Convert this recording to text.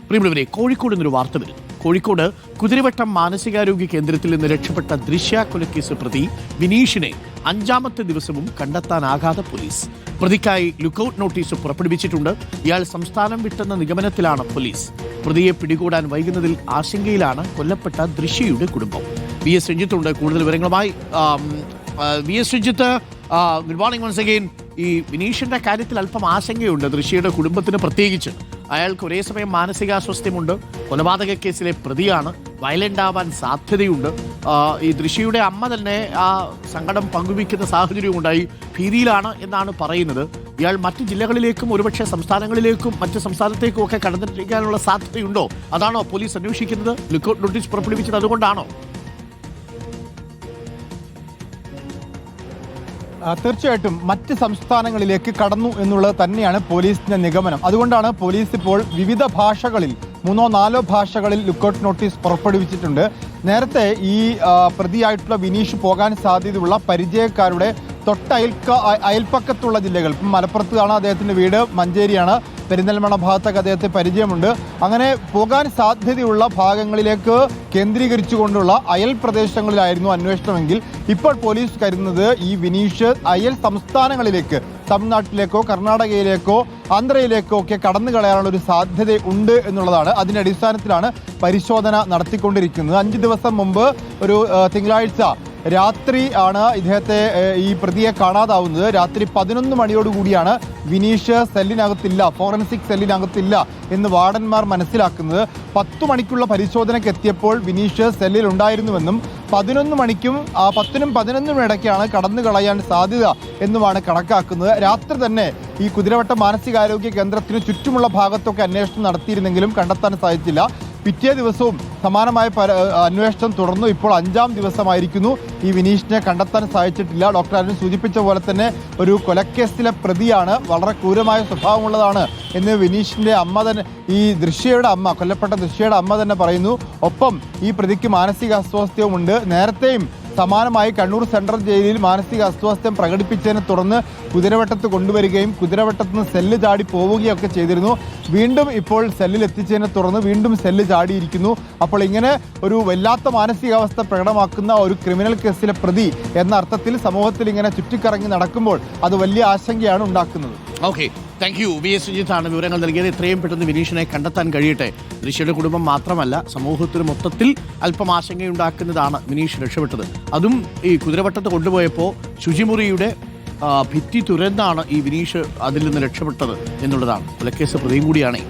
പ്രിയമുള്ളവരെ, കോഴിക്കോട് നിന്നൊരു വാർത്ത വരുന്നു. കോഴിക്കോട് കുതിരവട്ടം മാനസികാരോഗ്യ കേന്ദ്രത്തിൽ നിന്ന് രക്ഷപ്പെട്ട ദൃശ്യ കൊലക്കേസ് പ്രതി വിനീഷിനെ 5ാമത്തെ ദിവസവും കണ്ടെത്താനാകാതെ പോലീസ്. പ്രതിക്കായി ലുക്കൌട്ട് നോട്ടീസ് പുറപ്പെടുവിച്ചിട്ടുണ്ട്. ഇയാൾ സംസ്ഥാനം വിട്ടെന്ന നിഗമനത്തിലാണ് പോലീസ്. പ്രതിയെ പിടികൂടാൻ വൈകുന്നതിൽ ആശങ്കയിലാണ് കൊല്ലപ്പെട്ട ദൃശ്യയുടെ കുടുംബം. വി എസ് രഞ്ജിത്തുണ്ട് കൂടുതൽ വിവരങ്ങളുമായി. V S Ranjith, good morning once again. ഈ വിനീഷിന്റെ കാര്യത്തിൽ അല്പം ആശങ്കയുണ്ട് ദൃശ്യയുടെ കുടുംബത്തിന്, പ്രത്യേകിച്ച് അയാൾക്ക് ഒരേ സമയം മാനസികാസ്വാസ്ഥ്യമുണ്ട്, കൊലപാതക കേസിലെ പ്രതിയാണ്, വയലന്റ് ആവാൻ സാധ്യതയുണ്ട്. ഈ ദൃശ്യയുടെ അമ്മ തന്നെ ആ സങ്കടം പങ്കുവയ്ക്കുന്ന സാഹചര്യം ഉണ്ടായി, ഭീതിയിലാണ് എന്നാണ് പറയുന്നത്. ഇയാൾ മറ്റ് ജില്ലകളിലേക്കും ഒരുപക്ഷെ സംസ്ഥാനങ്ങളിലേക്കും മറ്റ് സംസ്ഥാനത്തേക്കും ഒക്കെ കടന്നിരിക്കാനുള്ള സാധ്യതയുണ്ടോ? അതാണോ പോലീസ് അന്വേഷിക്കുന്നത്? ലുക്കൌട്ട് നോട്ടീസ് പുറപ്പെടുവിച്ചത് അതുകൊണ്ടാണോ? തീർച്ചയായിട്ടും മറ്റ് സംസ്ഥാനങ്ങളിലേക്ക് കടന്നു എന്നുള്ളത് തന്നെയാണ് പോലീസിന്റെ നിഗമനം. അതുകൊണ്ടാണ് പോലീസ് ഇപ്പോൾ വിവിധ ഭാഷകളിൽ 3-4 ഭാഷകളിൽ ലുക്കൌട്ട് നോട്ടീസ് പുറപ്പെടുവിച്ചിട്ടുണ്ട്. നേരത്തെ ഈ പ്രതിയായിട്ടുള്ള വിനീഷ് പോകാൻ സാധ്യതയുള്ള പരിചയക്കാരുടെ അയൽപ്പക്കത്തുള്ള ജില്ലകൾ, ഇപ്പം മലപ്പുറത്താണ് അദ്ദേഹത്തിൻ്റെ വീട്, മഞ്ചേരിയാണ്, പെരിന്തൽമണ്ണ ഭാഗത്തൊക്കെ അദ്ദേഹത്തെ പരിചയമുണ്ട്. അങ്ങനെ പോകാൻ സാധ്യതയുള്ള ഭാഗങ്ങളിലേക്ക് കേന്ദ്രീകരിച്ചുകൊണ്ടുള്ള അയൽ പ്രദേശങ്ങളിലായിരുന്നു അന്വേഷണമെങ്കിൽ ഇപ്പോൾ പോലീസ് കരുതുന്നത് ഈ വിനീഷ് അയൽ സംസ്ഥാനങ്ങളിലേക്ക്, തമിഴ്നാട്ടിലേക്കോ കർണാടകയിലേക്കോ ആന്ധ്രയിലേക്കോ ഒക്കെ കടന്നു കളയാനുള്ള ഒരു സാധ്യത ഉണ്ട് എന്നുള്ളതാണ്. അതിൻ്റെ അടിസ്ഥാനത്തിലാണ് പരിശോധന നടത്തിക്കൊണ്ടിരിക്കുന്നത്. 5 ദിവസം മുമ്പ് ഒരു തിങ്കളാഴ്ച രാത്രി ആണ് ഇദ്ദേഹത്തെ, ഈ പ്രതിയെ കാണാതാവുന്നത്. രാത്രി 11 മണിയോടുകൂടിയാണ് വിനീഷ് സെല്ലിനകത്തില്ല, ഫോറൻസിക് സെല്ലിനകത്തില്ല എന്ന് വാർഡന്മാർ മനസ്സിലാക്കുന്നത്. 10 മണിക്കുള്ള പരിശോധനയ്ക്ക് എത്തിയപ്പോൾ വിനീഷ് സെല്ലിൽ ഉണ്ടായിരുന്നുവെന്നും 11 മണിക്കും 10നും 11നും ഇടയ്ക്കാണ് കടന്നു കളയാൻ സാധ്യത എന്നുമാണ് കണക്കാക്കുന്നത്. രാത്രി തന്നെ ഈ കുതിരവട്ടം മാനസികാരോഗ്യ കേന്ദ്രത്തിന് ചുറ്റുമുള്ള ഭാഗത്തൊക്കെ അന്വേഷണം നടത്തിയിരുന്നെങ്കിലും കണ്ടെത്താൻ സാധിച്ചില്ല. പിറ്റേ ദിവസവും സമാനമായ അന്വേഷണം തുടർന്നു. ഇപ്പോൾ 5ാം ദിവസമായിരിക്കുന്നു. ഈ വിനീഷിനെ കണ്ടെത്താൻ സാധിച്ചിട്ടില്ല. ഡോക്ടർ അരുൺ സൂചിപ്പിച്ച പോലെ തന്നെ ഒരു കൊലക്കേസിലെ പ്രതിയാണ്, വളരെ ക്രൂരമായ സ്വഭാവമുള്ളതാണ് എന്ന് വിനീഷിൻ്റെ അമ്മ തന്നെ, ഈ ദൃശ്യയുടെ അമ്മ, കൊല്ലപ്പെട്ട ദൃശ്യയുടെ അമ്മ തന്നെ പറയുന്നു. ഒപ്പം ഈ പ്രതിക്ക് മാനസിക അസ്വാസ്ഥ്യവുമുണ്ട്. നേരത്തെയും സമാനമായി കണ്ണൂർ സെൻട്രൽ ജയിലിൽ മാനസിക അസ്വാസ്ഥ്യം പ്രകടിപ്പിച്ചതിനെ തുടർന്ന് കുതിരവട്ടത്ത് കൊണ്ടുവരികയും കുതിരവട്ടത്ത് നിന്ന് സെല്ല് ചാടി പോവുകയൊക്കെ ചെയ്തിരുന്നു. വീണ്ടും ഇപ്പോൾ സെല്ലിൽ എത്തിച്ചതിനെ തുടർന്ന് വീണ്ടും സെല്ല് ചാടിയിരിക്കുന്നു. അപ്പോൾ ഇങ്ങനെ ഒരു വല്ലാത്ത മാനസികാവസ്ഥ പ്രകടമാക്കുന്ന ഒരു ക്രിമിനൽ കേസിലെ പ്രതി എന്ന അർത്ഥത്തിൽ സമൂഹത്തിൽ ഇങ്ങനെ ചുറ്റിക്കറങ്ങി നടക്കുമ്പോൾ അത് വലിയ ആശങ്കയാണ് ഉണ്ടാക്കുന്നത്. Okay, thank you. V S രഞ്ജിത്താണ് വിവരങ്ങൾ നൽകിയത്. എത്രയും പെട്ടെന്ന് വിനീഷിനെ കണ്ടെത്താൻ കഴിയട്ടെ. ദൃശ്യയുടെ കുടുംബം മാത്രമല്ല, സമൂഹത്തിന് മൊത്തത്തിൽ അല്പം ആശങ്കയുണ്ടാക്കുന്നതാണ് വിനീഷ് രക്ഷപ്പെട്ടത്. അതും ഈ കുതിരവട്ടത്ത് കൊണ്ടുപോയപ്പോൾ ശുചിമുറിയുടെ ഭിത്തി തുരന്നാണ് ഈ വിനീഷ് അതിൽ നിന്ന് രക്ഷപ്പെട്ടത് എന്നുള്ളതാണ്. കൊലക്കേസ് പ്രതിയും കൂടിയാണ്.